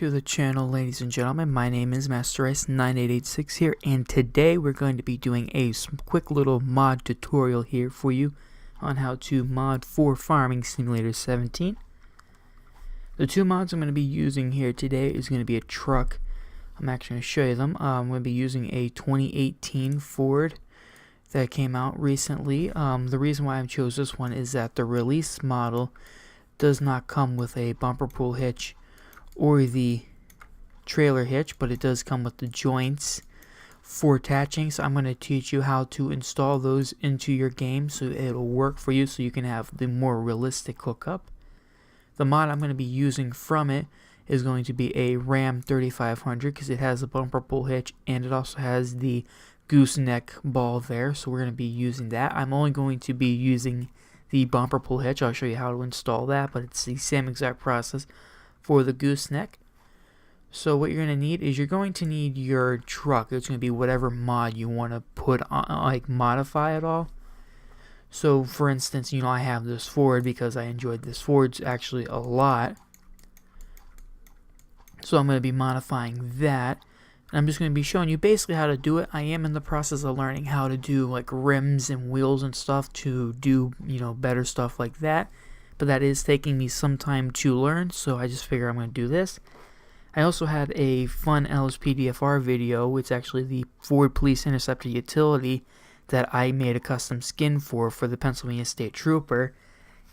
to the channel, ladies and gentlemen. My name is Master Ice 9886 here, and today we're going to be doing a quick little mod tutorial here for you on how to mod for Farming Simulator 17. The two mods I'm going to be using here today is going to be a truck. I'm actually going to show you them. I'm going to be using a 2018 Ford that came out recently. The reason why I chose this one is that the release model does not come with a bumper pull hitch or the trailer hitch, but it does come with the joints for attaching. So I'm going to teach you how to install those into your game so it'll work for you, so you can have the more realistic hookup. The mod I'm going to be using from it is going to be a Ram 3500 because it has a bumper pull hitch and it also has the gooseneck ball there, so we're going to be using that. I'm only going to be using the bumper pull hitch. I'll show you how to install that, but it's the same exact process for the gooseneck. So what you're going to need is you're going to need your truck. It's going to be whatever mod you want to put on, like modify it all. So for instance, I have this Ford because I enjoyed this Ford actually a lot. So I'm going to be modifying that. And I'm just going to be showing you basically how to do it. I am in the process of learning how to do like rims and wheels and stuff to do, better stuff like that. But that is taking me some time to learn, so I just figure I'm going to do this. I also had a fun LSPDFR video. It's actually the Ford Police Interceptor utility that I made a custom skin for the Pennsylvania State Trooper,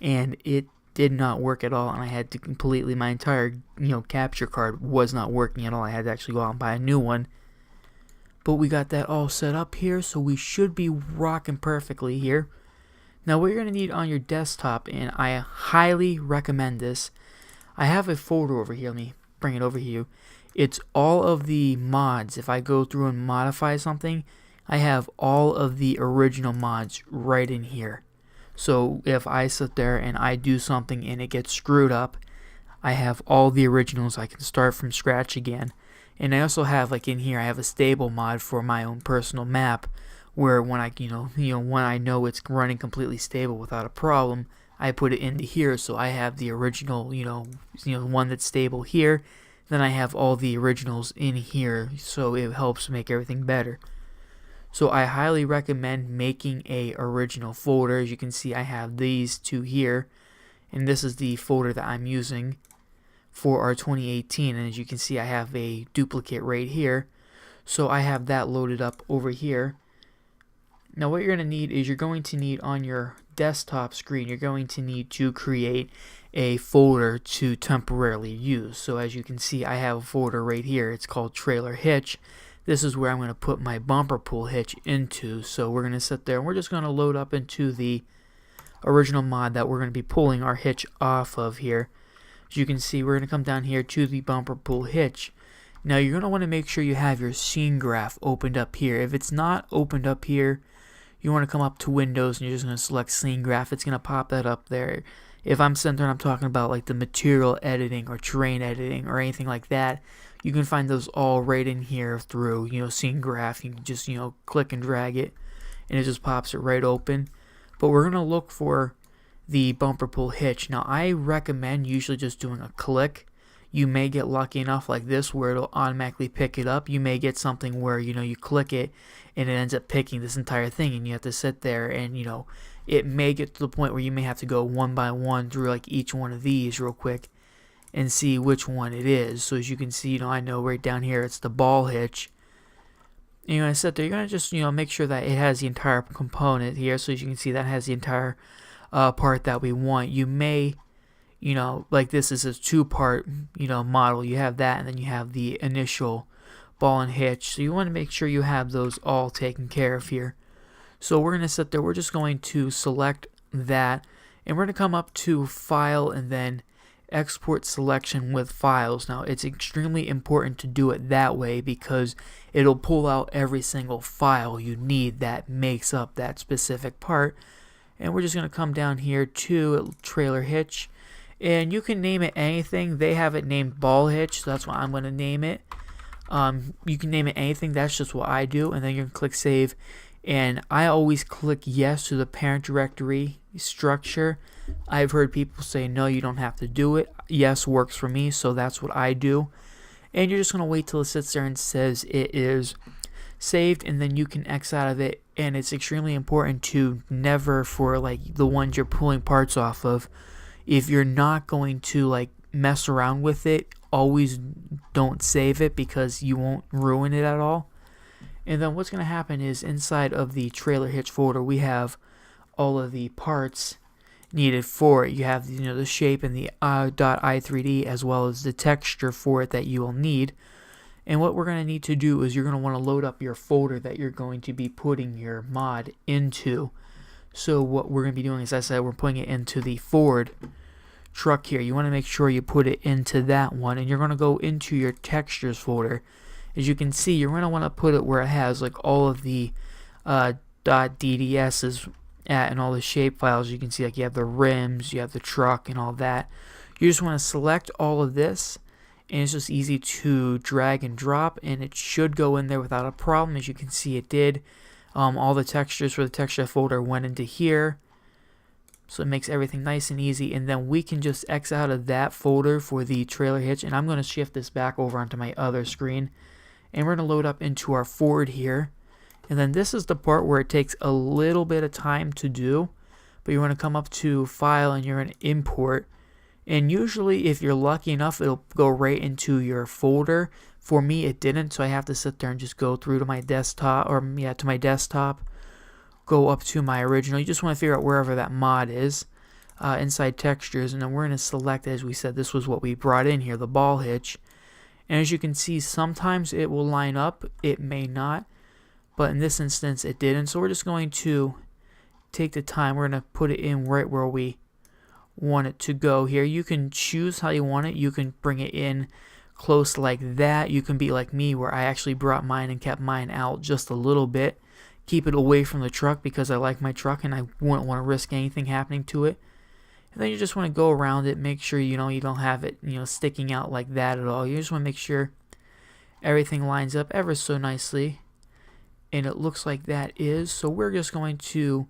and it did not work at all, and I had to completely, my entire capture card was not working at all. I had to actually go out and buy a new one. But we got that all set up here, so we should be rocking perfectly here. Now what you're going to need on your desktop, and I highly recommend this, I have a folder over here. Let me bring it over here. It's all of the mods. If I go through and modify something, I have all of the original mods right in here. So if I sit there and I do something and it gets screwed up, I have all the originals. I can start from scratch again. And I also have, like in here, I have a stable mod for my own personal map, where when I, when I know it's running completely stable without a problem, I put it into here. So I have the original, one that's stable here. Then I have all the originals in here, so it helps make everything better. So I highly recommend making a original folder. As you can see, I have these two here, and this is the folder that I'm using for our 2018. And as you can see, I have a duplicate right here, so I have that loaded up over here. Now what you're going to need is you're going to need on your desktop screen, you're going to need to create a folder to temporarily use. So as you can see, I have a folder right here. It's called Trailer Hitch. This is where I'm going to put my bumper pull hitch into. So we're going to sit there and we're just going to load up into the original mod that we're going to be pulling our hitch off of here. As you can see, we're going to come down here to the bumper pull hitch. Now you're going to want to make sure you have your scene graph opened up here. If it's not opened up here, you want to come up to Windows and you're just going to select Scene Graph. It's going to pop that up there. If I'm sitting there and I'm talking about like the material editing or terrain editing or anything like that, you can find those all right in here through, Scene Graph. You can just, click and drag it and it just pops it right open. But we're going to look for the bumper pull hitch. Now I recommend usually just doing a click. You may get lucky enough like this where it'll automatically pick it up. You may get something where, you click it and it ends up picking this entire thing and you have to sit there and, it may get to the point where you may have to go one by one through like each one of these real quick and see which one it is. So as you can see, I know right down here it's the ball hitch. And you're going to sit there, you're going to just, make sure that it has the entire component here. So as you can see, that has the entire part that we want. You may, like this is a two-part, model. You have that, and then you have the initial ball and hitch. So you want to make sure you have those all taken care of here. So we're going to sit there. We're just going to select that, and we're going to come up to File and then Export Selection with Files. Now it's extremely important to do it that way because it'll pull out every single file you need that makes up that specific part. And we're just going to come down here to Trailer Hitch. And you can name it anything. They have it named Ball Hitch, so that's what I'm going to name it. You can name it anything. That's just what I do. And then you're going to click Save. And I always click Yes to the parent directory structure. I've heard people say, no, you don't have to do it. Yes works for me, so that's what I do. And you're just going to wait till it sits there and says it is saved, and then you can X out of it. And it's extremely important to never, for like the ones you're pulling parts off of, if you're not going to like mess around with it, always don't save it because you won't ruin it at all. And then what's going to happen is inside of the trailer hitch folder we have all of the parts needed for it. You have the shape and the .i3d as well as the texture for it that you will need. And what we're going to need to do is you're going to want to load up your folder that you're going to be putting your mod into. So what we're going to be doing, as I said, we're putting it into the Ford truck here. You want to make sure you put it into that one, and you're going to go into your textures folder. As you can see, you're going to want to put it where it has like all of the .ddss at and all the shape files. You can see like you have the rims, you have the truck, and all that. You just want to select all of this, and it's just easy to drag and drop, and it should go in there without a problem. As you can see, it did. All the textures for the texture folder went into here, so it makes everything nice and easy. And then we can just X out of that folder for the trailer hitch, and I'm going to shift this back over onto my other screen, and we're going to load up into our Ford here. And then this is the part where it takes a little bit of time to do, but you want to come up to File and you're going to Import. And usually if you're lucky enough, it'll go right into your folder. For me, it didn't, so I have to sit there and just go through to my desktop, go up to my original. You just want to figure out wherever that mod is inside textures, and then we're going to select, as we said, this was what we brought in here, the ball hitch. And as you can see, sometimes it will line up, it may not, but in this instance it didn't. So we're just going to take the time, we're going to put it in right where we want it to go here. You can choose how you want it. You can bring it in close like that. You can be like me, where I actually brought mine and kept mine out just a little bit. Keep it away from the truck because I like my truck and I wouldn't want to risk anything happening to it. And then you just want to go around it, make sure you don't have it sticking out like that at all. You just want to make sure everything lines up ever so nicely, and it looks like that is. So we're just going to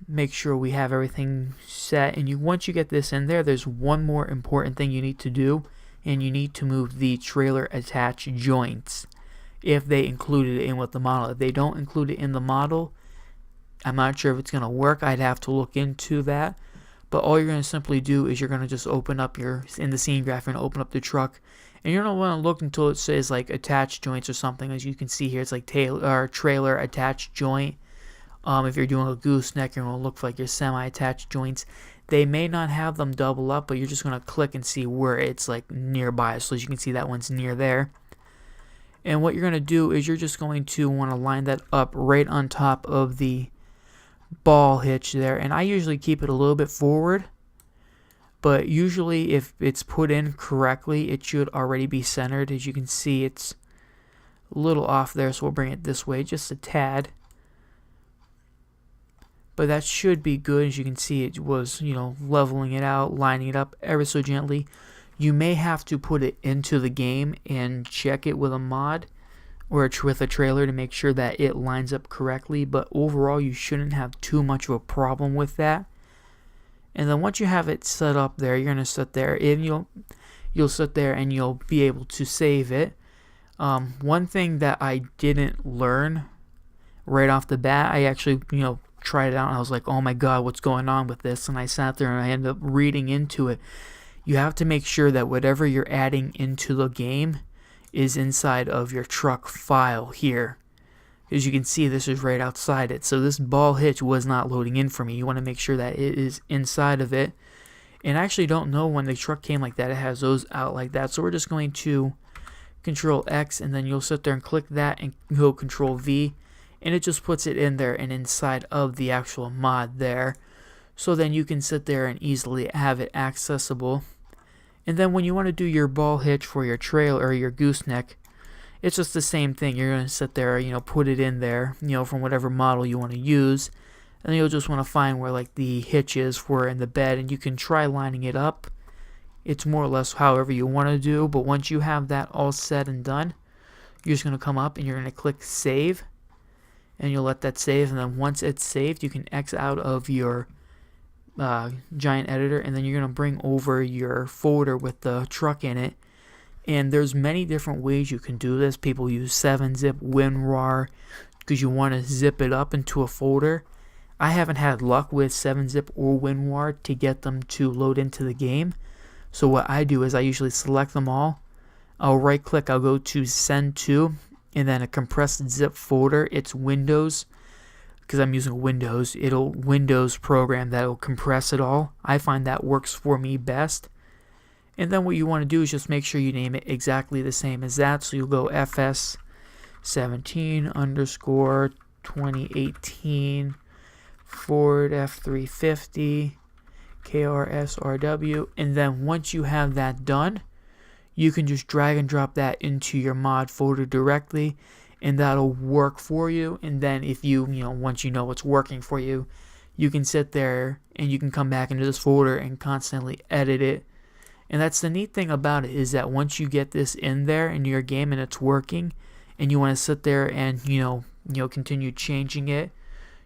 make sure we have everything set. And once you get this in there, there's one more important thing you need to do, and you need to move the trailer attach joints if they included it in with the model. If they don't include it in the model, I'm not sure if it's going to work. I'd have to look into that. But all you're going to simply do is you're going to just open up in the scene graph, you're going to open up the truck, and you're going to want to look until it says like attached joints or something. As you can see here, it's like trailer attached joint. If you're doing a gooseneck, you're going to look for like your semi-attached joints. They may not have them double up, but you're just going to click and see where it's like nearby. So as you can see, that one's near there. And what you're going to do is you're just going to want to line that up right on top of the ball hitch there. And I usually keep it a little bit forward, but usually if it's put in correctly, it should already be centered. As you can see, it's a little off there, so we'll bring it this way just a tad. But that should be good. As you can see, it was leveling it out, lining it up ever so gently. You may have to put it into the game and check it with a mod or with a trailer to make sure that it lines up correctly, but overall you shouldn't have too much of a problem with that. And then once you have it set up there, you're going to sit there and you'll sit there and you'll be able to save it. One thing that I didn't learn right off the bat, I actually tried it out and I was like, oh my god, what's going on with this? And I sat there and I ended up reading into it. You have to make sure that whatever you're adding into the game is inside of your truck file here. As you can see, this is right outside it. So this ball hitch was not loading in for me. You want to make sure that it is inside of it. And I actually don't know when the truck came like that, it has those out like that. So we're just going to Control X, and then you'll sit there and click that and go Control V, and it just puts it in there and inside of the actual mod there. So then you can sit there and easily have it accessible. And then when you want to do your ball hitch for your trailer or your gooseneck, it's just the same thing. You're going to sit there, put it in there, from whatever model you want to use. And then you'll just want to find where like the hitch is for in the bed, and you can try lining it up. It's more or less however you want to do, but once you have that all set and done, you're just going to come up and you're going to click Save, and you'll let that save. And then once it's saved, you can X out of your Giant Editor, and then you're going to bring over your folder with the truck in it, And there's many different ways you can do this. People use 7-zip, WinRAR, because you want to zip it up into a folder. I haven't had luck with 7-zip or WinRAR to get them to load into the game. So what I do is I usually select them all. I'll right click, I'll go to send to, and then a compressed zip folder. It's Windows, because I'm using Windows. It'll Windows program that'll compress it all. I find that works for me best. And then what you want to do is just make sure you name it exactly the same as that. So you'll go FS17_2018 Ford F350 KRSRW. And then once you have that done, you can just drag and drop that into your mod folder directly, and that'll work for you. And then if once you know what's working for you, you can sit there and you can come back into this folder and constantly edit it. And that's the neat thing about it, is that once you get this in there in your game and it's working, and you want to sit there and continue changing it,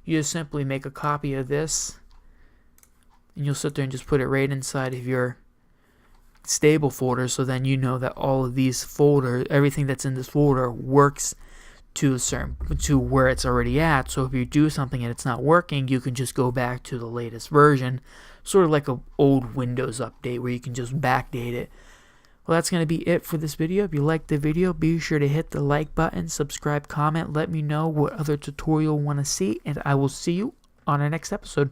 you just simply make a copy of this, and you'll sit there and just put it right inside of your stable folder. So then you know that all of these folders, everything that's in this folder, works to where it's already at. So if you do something and it's not working, you can just go back to the latest version, sort of like an old Windows update where you can just backdate it. Well, that's going to be it for this video. If you liked the video, be sure to hit the like button, subscribe, comment, let me know what other tutorial you want to see, and I will see you on our next episode.